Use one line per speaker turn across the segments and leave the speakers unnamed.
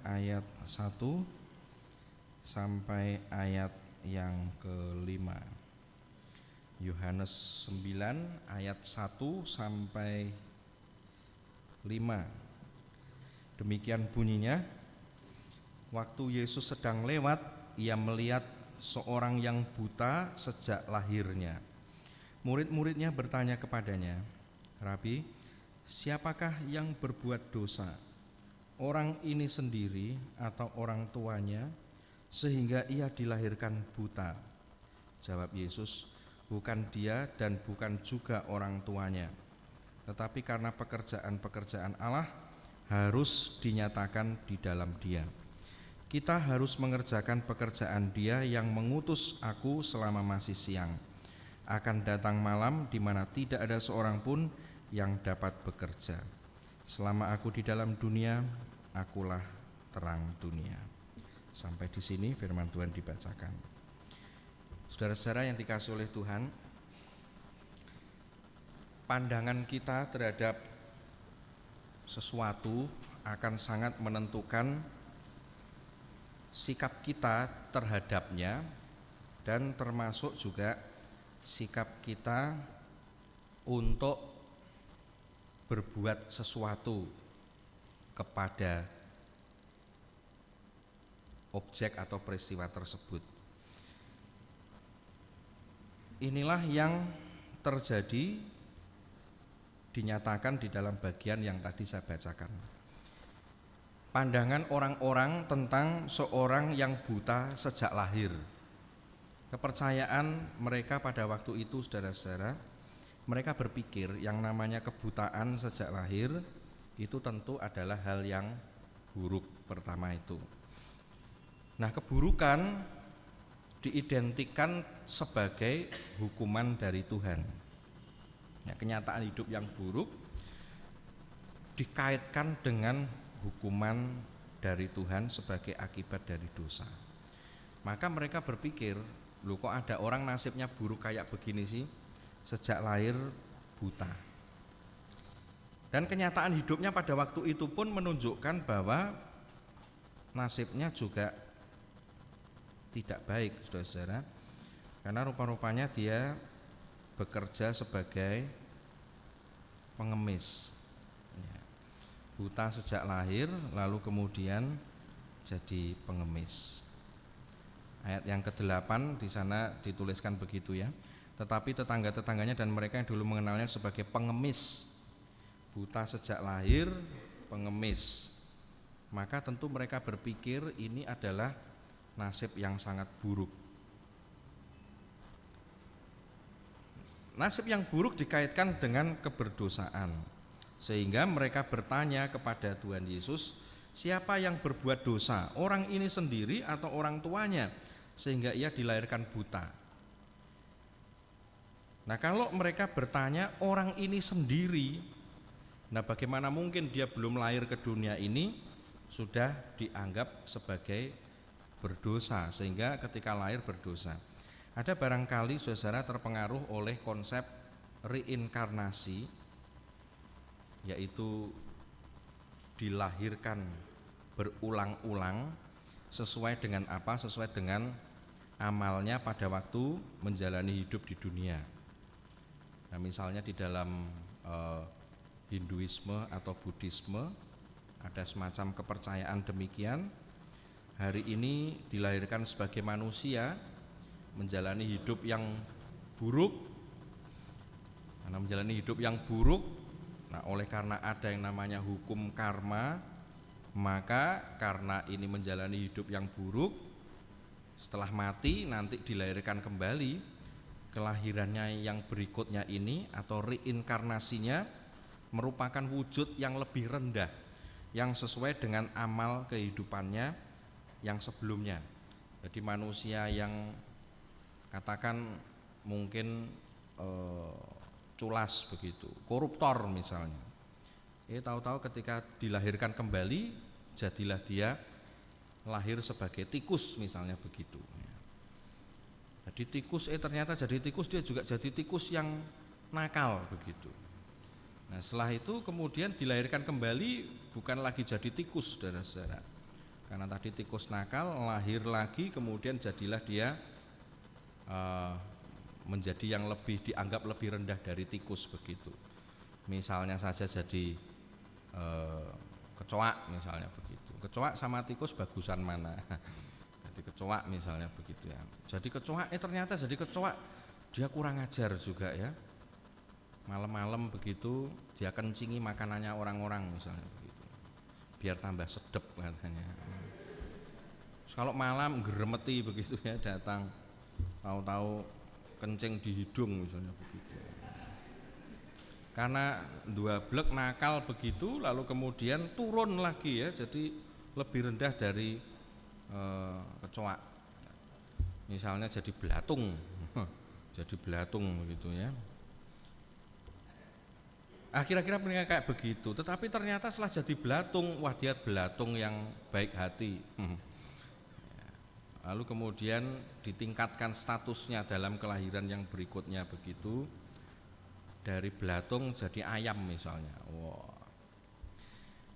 Ayat 1 sampai ayat yang kelima. Yohanes 9 ayat 1 sampai 5. Demikian bunyinya. Waktu Yesus sedang lewat, ia melihat seorang yang buta sejak lahirnya. Murid-muridnya bertanya kepadanya, "Rabi, siapakah yang berbuat dosa? Orang ini sendiri atau orang tuanya sehingga ia dilahirkan buta?" Jawab Yesus, "Bukan dia dan bukan juga orang tuanya, tetapi karena pekerjaan-pekerjaan Allah harus dinyatakan di dalam dia. Kita harus mengerjakan pekerjaan Dia yang mengutus aku selama masih siang. Akan datang malam di mana tidak ada seorang pun yang dapat bekerja. Selama aku di dalam dunia, akulah terang dunia." Sampai di sini firman Tuhan dibacakan. Saudara-saudara yang dikasihi oleh Tuhan, pandangan kita terhadap sesuatu akan sangat menentukan sikap kita terhadapnya, dan termasuk juga sikap kita untuk berbuat sesuatu kepada objek atau peristiwa tersebut. Inilah yang terjadi dinyatakan di dalam bagian yang tadi saya bacakan. Pandangan orang-orang tentang seorang yang buta sejak lahir. Kepercayaan mereka pada waktu itu, saudara-saudara, mereka berpikir yang namanya kebutaan sejak lahir itu tentu adalah hal yang buruk pertama itu. Nah, keburukan diidentikan sebagai hukuman dari Tuhan. Ya, kenyataan hidup yang buruk dikaitkan dengan hukuman dari Tuhan sebagai akibat dari dosa. Maka mereka berpikir, loh kok ada orang nasibnya buruk kayak begini sih, sejak lahir buta. Dan kenyataan hidupnya pada waktu itu pun menunjukkan bahwa nasibnya juga tidak baik, saudara-saudara, karena rupa-rupanya dia bekerja sebagai pengemis. Buta sejak lahir, lalu kemudian jadi pengemis. Ayat yang ke-8 di sana dituliskan begitu ya. Tetapi tetangga-tetangganya dan mereka yang dulu mengenalnya sebagai pengemis, buta sejak lahir, pengemis, maka tentu mereka berpikir ini adalah nasib yang sangat buruk. Nasib yang buruk dikaitkan dengan keberdosaan, sehingga mereka bertanya kepada Tuhan Yesus, "Siapa yang berbuat dosa? Orang ini sendiri atau orang tuanya sehingga ia dilahirkan buta?" Nah, kalau mereka bertanya orang ini sendiri, nah bagaimana mungkin dia belum lahir ke dunia ini sudah dianggap sebagai berdosa sehingga ketika lahir berdosa. Ada barangkali saudara terpengaruh oleh konsep reinkarnasi, yaitu dilahirkan berulang-ulang sesuai dengan apa? Sesuai dengan amalnya pada waktu menjalani hidup di dunia. Nah, misalnya di dalam Hinduisme atau Buddhisme ada semacam kepercayaan demikian. Hari ini dilahirkan sebagai manusia, menjalani hidup yang buruk. Karena menjalani hidup yang buruk, nah, oleh karena ada yang namanya hukum karma, maka karena ini menjalani hidup yang buruk, setelah mati nanti dilahirkan kembali, kelahirannya yang berikutnya ini atau reinkarnasinya merupakan wujud yang lebih rendah, yang sesuai dengan amal kehidupannya yang sebelumnya. Jadi manusia yang katakan mungkin culas begitu, koruptor misalnya, tahu-tahu ketika dilahirkan kembali jadilah dia lahir sebagai tikus misalnya begitu. Jadi tikus ternyata jadi tikus, dia juga jadi tikus yang nakal begitu. Nah, setelah itu kemudian dilahirkan kembali bukan lagi jadi tikus, saudara-saudara, Karena tadi tikus nakal lahir lagi, kemudian jadilah dia menjadi yang dianggap lebih rendah dari tikus begitu. Misalnya saja jadi kecoa misalnya begitu. Kecoa sama tikus bagusan mana? Jadi kecoa misalnya begitu ya. Jadi kecoa ternyata jadi kecoa dia kurang ajar juga ya. Malam-malam begitu dia kencingi makanannya orang-orang misalnya begitu. Biar tambah sedep katanya. Terus kalau malam geremeti begitu ya datang, tahu-tahu kencing di hidung misalnya begitu. Karena dua blek nakal begitu, lalu kemudian turun lagi ya, jadi lebih rendah dari kecoa. Misalnya jadi belatung, jadi belatung begitu ya. Kira-kira mereka kayak begitu, tetapi ternyata setelah jadi belatung, wah dia belatung yang baik hati. Lalu kemudian ditingkatkan statusnya dalam kelahiran yang berikutnya begitu, dari belatung jadi ayam misalnya. Wow.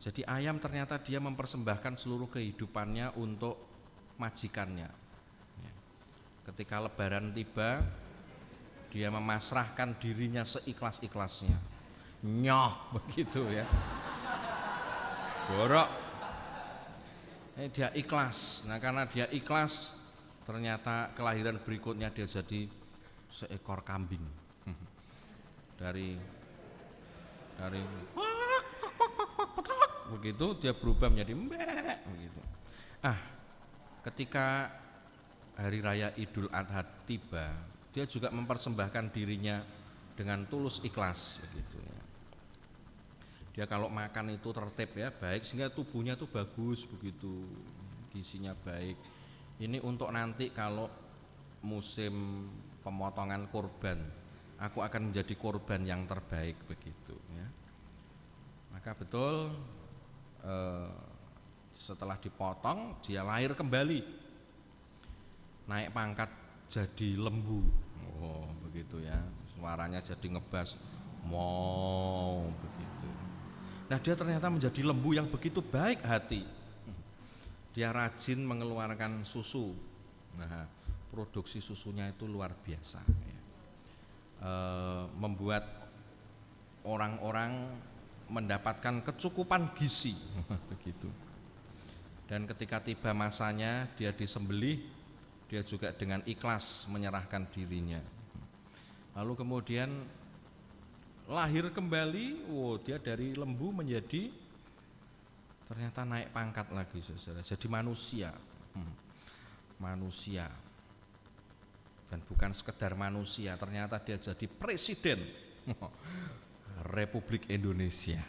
Jadi ayam ternyata dia mempersembahkan seluruh kehidupannya untuk majikannya. Ketika lebaran tiba, dia memasrahkan dirinya seikhlas-ikhlasnya. Nyoh begitu ya. Borok. Dia ikhlas. Nah karena dia ikhlas, ternyata kelahiran berikutnya dia jadi seekor kambing. Dari begitu dia berubah menjadi mbek begitu. Ketika hari raya Idul Adha tiba, dia juga mempersembahkan dirinya dengan tulus ikhlas begitu ya. Dia kalau makan itu tertib ya, baik, sehingga tubuhnya tuh bagus begitu, gizinya baik. Ini untuk nanti kalau musim pemotongan kurban, aku akan menjadi korban yang terbaik begitu ya. Maka betul setelah dipotong dia lahir kembali, naik pangkat jadi lembu. Oh begitu ya, suaranya jadi ngebas, mau begitu. Nah dia ternyata menjadi lembu yang begitu baik hati. Dia rajin mengeluarkan susu. Nah produksi susunya itu luar biasa ya. Membuat orang-orang mendapatkan kecukupan gizi begitu. Dan ketika tiba masanya dia disembelih, dia juga dengan ikhlas menyerahkan dirinya. Lalu kemudian lahir kembali, dia dari lembu menjadi ternyata naik pangkat lagi saudara, jadi manusia. Manusia. Dan bukan sekedar manusia, ternyata dia jadi presiden Republik Indonesia.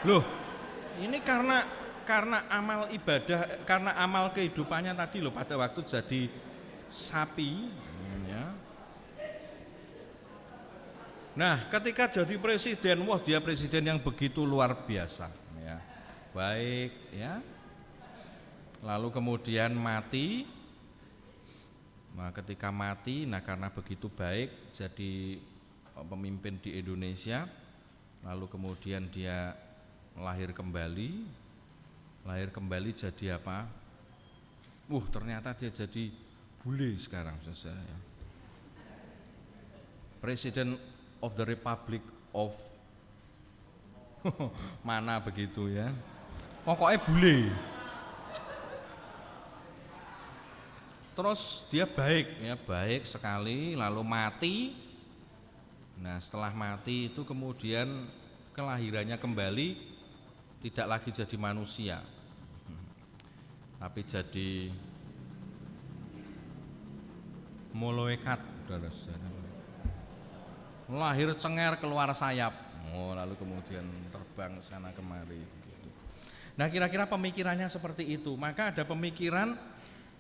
Loh, ini karena amal ibadah, karena amal kehidupannya tadi loh, pada waktu jadi sapi ya. Nah, ketika jadi presiden, wah dia presiden yang begitu luar biasa ya. Baik ya. Lalu kemudian mati. Nah, ketika mati, karena begitu baik jadi pemimpin di Indonesia. Lalu kemudian dia lahir kembali. Lahir kembali jadi apa? Ternyata dia jadi bule sekarang saudara ya. Presiden of the Republic of mana begitu ya. Pokoknya bule. Terus dia baik ya, baik sekali, lalu mati. Nah setelah mati itu kemudian kelahirannya kembali, tidak lagi jadi manusia, tapi jadi malaikat. Lahir cengar keluar sayap, lalu kemudian terbang sana kemari gitu. Nah kira-kira pemikirannya seperti itu. Maka ada pemikiran,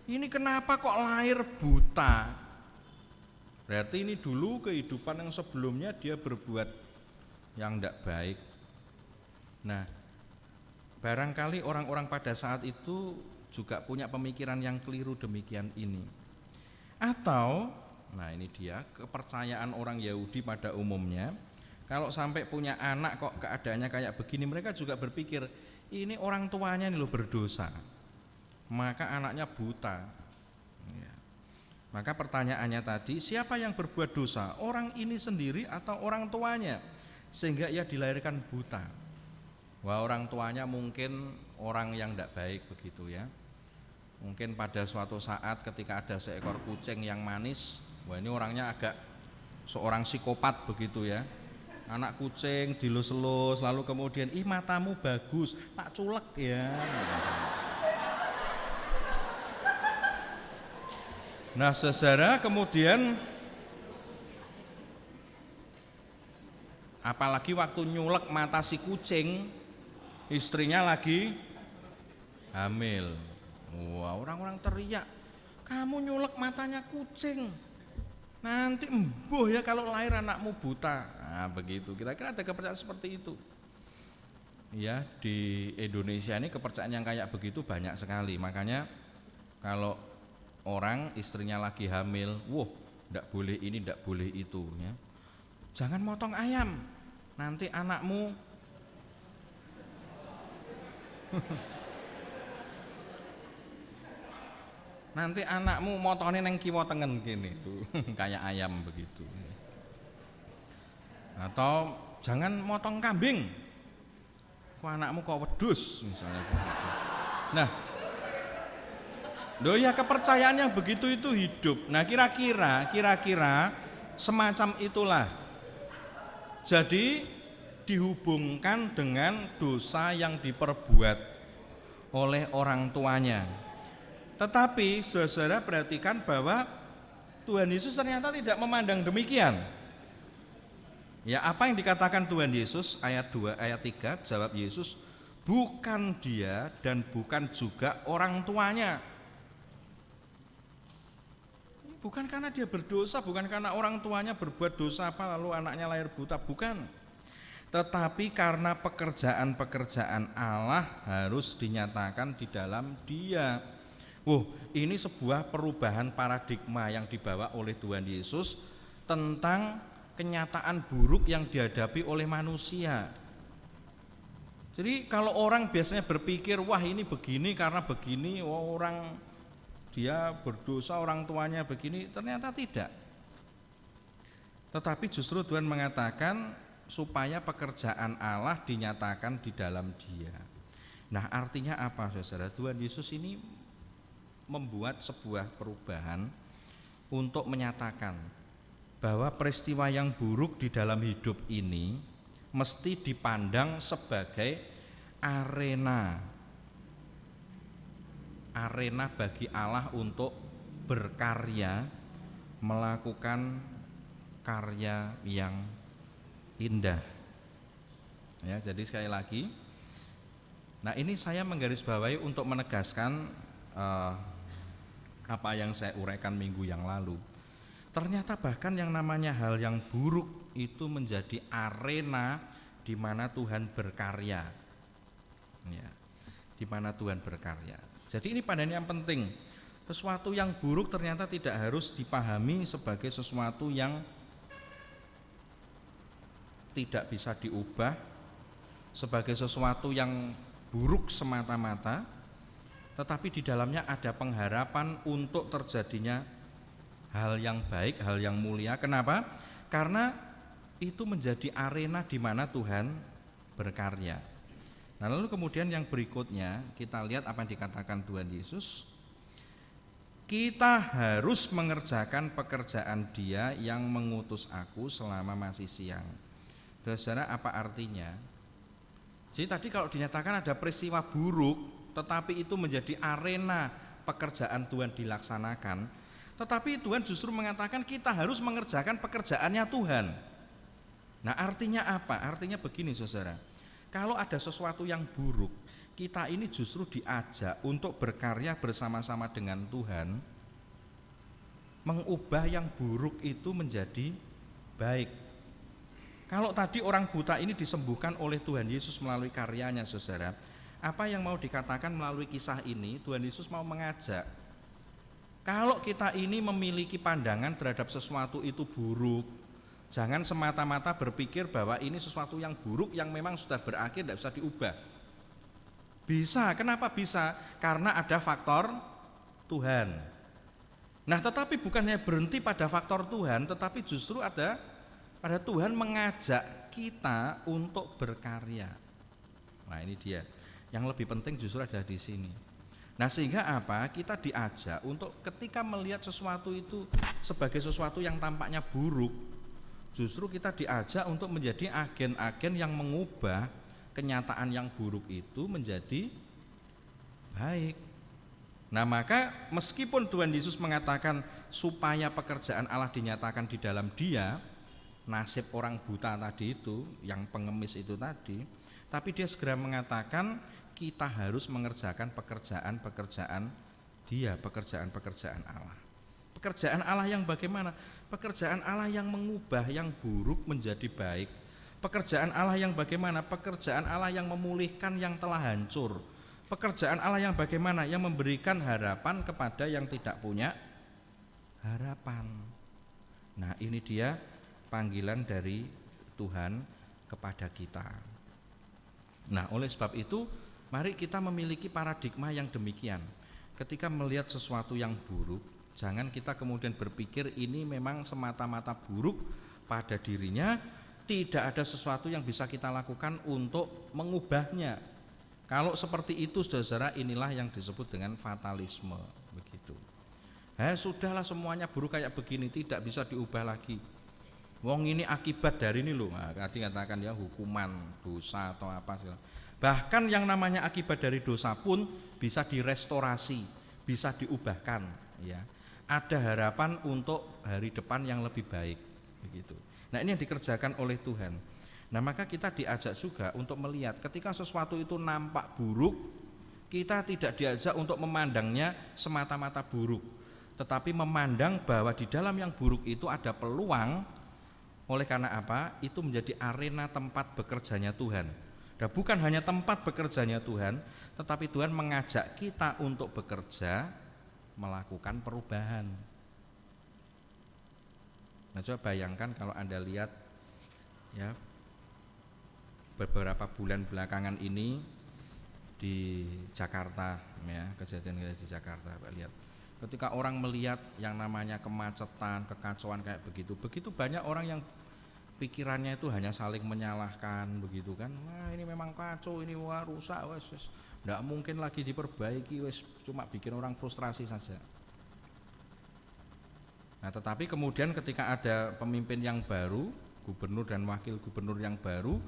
ini kenapa kok lahir buta? Berarti ini dulu kehidupan yang sebelumnya dia berbuat yang tidak baik. Nah barangkali orang-orang pada saat itu juga punya pemikiran yang keliru demikian ini. Atau, nah ini dia kepercayaan orang Yahudi pada umumnya, Kalau sampai punya anak kok keadaannya kayak begini, mereka juga berpikir ini orang tuanya nih loh berdosa, maka anaknya buta. Ya. Maka pertanyaannya tadi, siapa yang berbuat dosa? Orang ini sendiri atau orang tuanya? Sehingga ia dilahirkan buta. Wah, orang tuanya mungkin orang yang tidak baik begitu ya. Mungkin pada suatu saat ketika ada seekor kucing yang manis, wah ini orangnya agak seorang psikopat begitu ya. Anak kucing dilus-lus, lalu kemudian matamu bagus, tak culek ya. Nah saudara, kemudian apalagi waktu nyulek mata si kucing, istrinya lagi hamil. Wah, orang-orang teriak, kamu nyulek matanya kucing, nanti embuh ya kalau lahir anakmu buta. Nah begitu, kira-kira ada kepercayaan seperti itu. Ya, di Indonesia ini kepercayaan yang kayak begitu banyak sekali. Makanya kalau orang istrinya lagi hamil, wah ndak boleh ini, ndak boleh itu ya. Jangan motong ayam, nanti anakmu nanti anakmu motone neng kiwa tengen gini tuh kayak ayam begitu. Atau jangan motong kambing, kok anakmu kok wedhus misalnya begitu. Nah, ya kepercayaan yang begitu itu hidup. Nah kira-kira semacam itulah. Jadi dihubungkan dengan dosa yang diperbuat oleh orang tuanya. Tetapi saudara perhatikan bahwa Tuhan Yesus ternyata tidak memandang demikian. Ya, apa yang dikatakan Tuhan Yesus ayat 2 ayat 3, jawab Yesus, bukan dia dan bukan juga orang tuanya. Bukan karena dia berdosa, bukan karena orang tuanya berbuat dosa apa lalu anaknya lahir buta, bukan. Tetapi karena pekerjaan-pekerjaan Allah harus dinyatakan di dalam dia. Ini sebuah perubahan paradigma yang dibawa oleh Tuhan Yesus tentang kenyataan buruk yang dihadapi oleh manusia. Jadi kalau orang biasanya berpikir, wah ini begini karena begini, wah orang dia berdosa, orang tuanya begini, ternyata tidak. Tetapi justru Tuhan mengatakan supaya pekerjaan Allah dinyatakan di dalam dia. Nah artinya apa saudara? Tuhan Yesus ini membuat sebuah perubahan untuk menyatakan bahwa peristiwa yang buruk di dalam hidup ini mesti dipandang sebagai arena bagi Allah untuk berkarya, melakukan karya yang indah. Ya, jadi sekali lagi, nah ini saya menggarisbawahi untuk menegaskan apa yang saya uraikan minggu yang lalu. Ternyata bahkan yang namanya hal yang buruk itu menjadi arena di mana Tuhan berkarya. Ya, di mana Tuhan berkarya. Jadi ini pandangan yang penting. Sesuatu yang buruk ternyata tidak harus dipahami sebagai sesuatu yang tidak bisa diubah, sebagai sesuatu yang buruk semata-mata, tetapi di dalamnya ada pengharapan untuk terjadinya hal yang baik, hal yang mulia. Kenapa? Karena itu menjadi arena di mana Tuhan berkarya. Nah lalu kemudian yang berikutnya kita lihat apa yang dikatakan Tuhan Yesus. Kita harus mengerjakan pekerjaan Dia yang mengutus aku selama masih siang. Saudara, apa artinya? Jadi tadi kalau dinyatakan ada peristiwa buruk, tetapi itu menjadi arena pekerjaan Tuhan dilaksanakan, tetapi Tuhan justru mengatakan kita harus mengerjakan pekerjaannya Tuhan. Nah artinya apa? Artinya begini saudara, kalau ada sesuatu yang buruk, kita ini justru diajak untuk berkarya bersama-sama dengan Tuhan, mengubah yang buruk itu menjadi baik. Kalau tadi orang buta ini disembuhkan oleh Tuhan Yesus melalui karyanya saudara, apa yang mau dikatakan melalui kisah ini? Tuhan Yesus mau mengajak, kalau kita ini memiliki pandangan terhadap sesuatu itu buruk, Jangan semata-mata berpikir bahwa ini sesuatu yang buruk yang memang sudah berakhir, tidak bisa diubah. Bisa, kenapa bisa? Karena ada faktor Tuhan. Nah, tetapi bukannya berhenti pada faktor Tuhan, tetapi justru ada pada Tuhan mengajak kita untuk berkarya. Nah, ini dia. Yang lebih penting justru ada di sini. Nah, sehingga apa? Kita diajak untuk ketika melihat sesuatu itu sebagai sesuatu yang tampaknya buruk, justru kita diajak untuk menjadi agen-agen yang mengubah kenyataan yang buruk itu menjadi baik. Nah, maka meskipun Tuhan Yesus mengatakan supaya pekerjaan Allah dinyatakan di dalam dia, nasib orang buta tadi itu, yang pengemis itu tadi, tapi dia segera mengatakan kita harus mengerjakan pekerjaan-pekerjaan dia, pekerjaan-pekerjaan Allah. Pekerjaan Allah yang bagaimana? Pekerjaan Allah yang mengubah yang buruk menjadi baik. Pekerjaan Allah yang bagaimana? Pekerjaan Allah yang memulihkan yang telah hancur. Pekerjaan Allah yang bagaimana? Yang memberikan harapan kepada yang tidak punya harapan. Nah, ini dia panggilan dari Tuhan kepada kita. Nah, oleh sebab itu mari kita memiliki paradigma yang demikian. Ketika melihat sesuatu yang buruk, jangan kita kemudian berpikir ini memang semata-mata buruk pada dirinya, tidak ada sesuatu yang bisa kita lakukan untuk mengubahnya. Kalau seperti itu, saudara, inilah yang disebut dengan fatalisme, begitu. Sudahlah semuanya buruk kayak begini, tidak bisa diubah lagi. Wong ini akibat dari ini loh. Nah, tadi katakan ya hukuman, dosa atau apa segala. Bahkan yang namanya akibat dari dosa pun bisa direstorasi, bisa diubahkan, ya. Ada harapan untuk hari depan yang lebih baik, begitu. Nah, ini yang dikerjakan oleh Tuhan. Nah, maka kita diajak juga untuk melihat ketika sesuatu itu nampak buruk, kita tidak diajak untuk memandangnya semata-mata buruk, tetapi memandang bahwa di dalam yang buruk itu ada peluang. Oleh karena apa? Itu menjadi arena tempat bekerjanya Tuhan. Dan bukan hanya tempat bekerjanya Tuhan, tetapi Tuhan mengajak kita untuk bekerja, melakukan perubahan. Nah, coba bayangkan kalau Anda lihat ya, beberapa bulan belakangan ini di Jakarta, ya, kejadian di Jakarta, Pak, lihat. Ketika orang melihat yang namanya kemacetan, kekacauan kayak begitu, begitu banyak orang yang pikirannya itu hanya saling menyalahkan, begitu kan. Wah, ini memang kacau, ini wah rusak, wes, enggak mungkin lagi diperbaiki, wes cuma bikin orang frustrasi saja. Nah, tetapi kemudian ketika ada pemimpin yang baru, gubernur dan wakil gubernur yang baru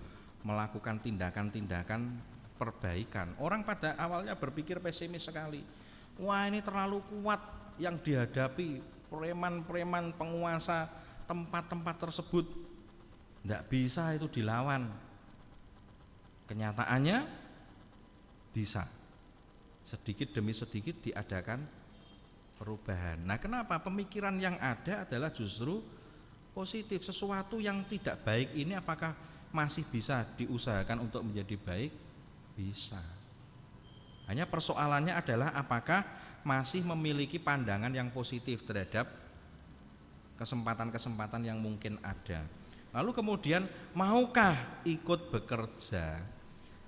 melakukan tindakan-tindakan perbaikan, orang pada awalnya berpikir pesimis sekali. Wah, ini terlalu kuat yang dihadapi preman-preman penguasa tempat-tempat tersebut, tidak bisa itu dilawan. Kenyataannya bisa, sedikit demi sedikit diadakan perubahan. Nah, kenapa? Pemikiran yang ada adalah justru positif. Sesuatu yang tidak baik ini apakah masih bisa diusahakan untuk menjadi baik? Bisa. Hanya persoalannya adalah apakah masih memiliki pandangan yang positif terhadap kesempatan-kesempatan yang mungkin ada. Lalu kemudian maukah ikut bekerja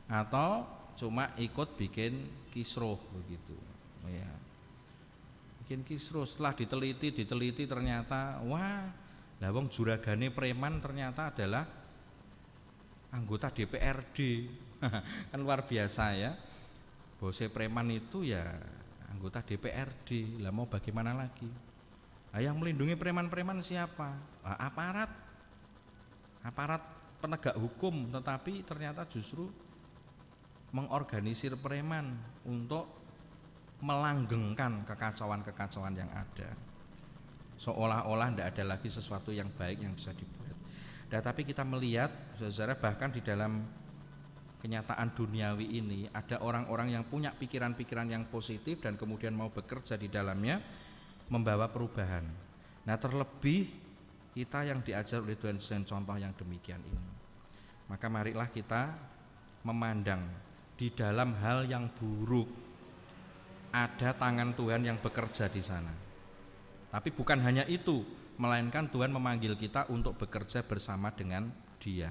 atau cuma ikut bikin kisruh begitu, ya. Bikin kisruh, setelah diteliti ternyata wah, lah wong juragane preman ternyata adalah anggota DPRD. Kan luar biasa ya. Bose preman itu ya anggota DPRD. Lah mau bagaimana lagi? Nah, yang melindungi preman-preman siapa? Nah, aparat penegak hukum, tetapi ternyata justru mengorganisir preman untuk melanggengkan kekacauan-kekacauan yang ada. Seolah-olah tidak ada lagi sesuatu yang baik yang bisa dibuat. Nah, tapi kita melihat, saudara, bahkan di dalam kenyataan duniawi ini ada orang-orang yang punya pikiran-pikiran yang positif dan kemudian mau bekerja di dalamnya, membawa perubahan. Nah, terlebih kita yang diajar oleh Tuhan dengan contoh yang demikian ini. Maka marilah kita memandang di dalam hal yang buruk ada tangan Tuhan yang bekerja di sana. Tapi bukan hanya itu, melainkan Tuhan memanggil kita untuk bekerja bersama dengan Dia.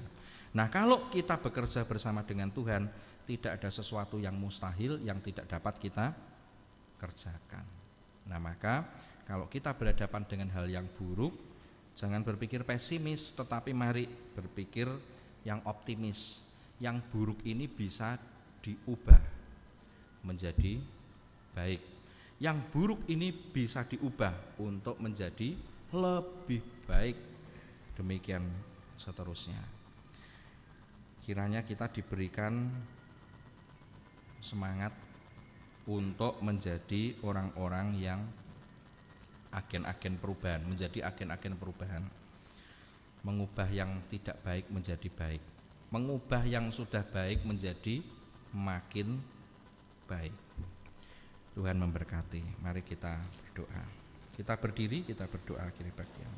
Nah, kalau kita bekerja bersama dengan Tuhan, tidak ada sesuatu yang mustahil yang tidak dapat kita kerjakan. Nah, maka kalau kita berhadapan dengan hal yang buruk, jangan berpikir pesimis, tetapi mari berpikir yang optimis. Yang buruk ini bisa diubah menjadi baik. Yang buruk ini bisa diubah untuk menjadi lebih baik. Demikian seterusnya. Kiranya kita diberikan semangat untuk menjadi orang-orang yang agen-agen perubahan, menjadi agen-agen perubahan. Mengubah yang tidak baik menjadi baik, mengubah yang sudah baik menjadi makin baik. Tuhan memberkati. Mari kita berdoa. Kita berdiri, kita berdoa akhir bagian.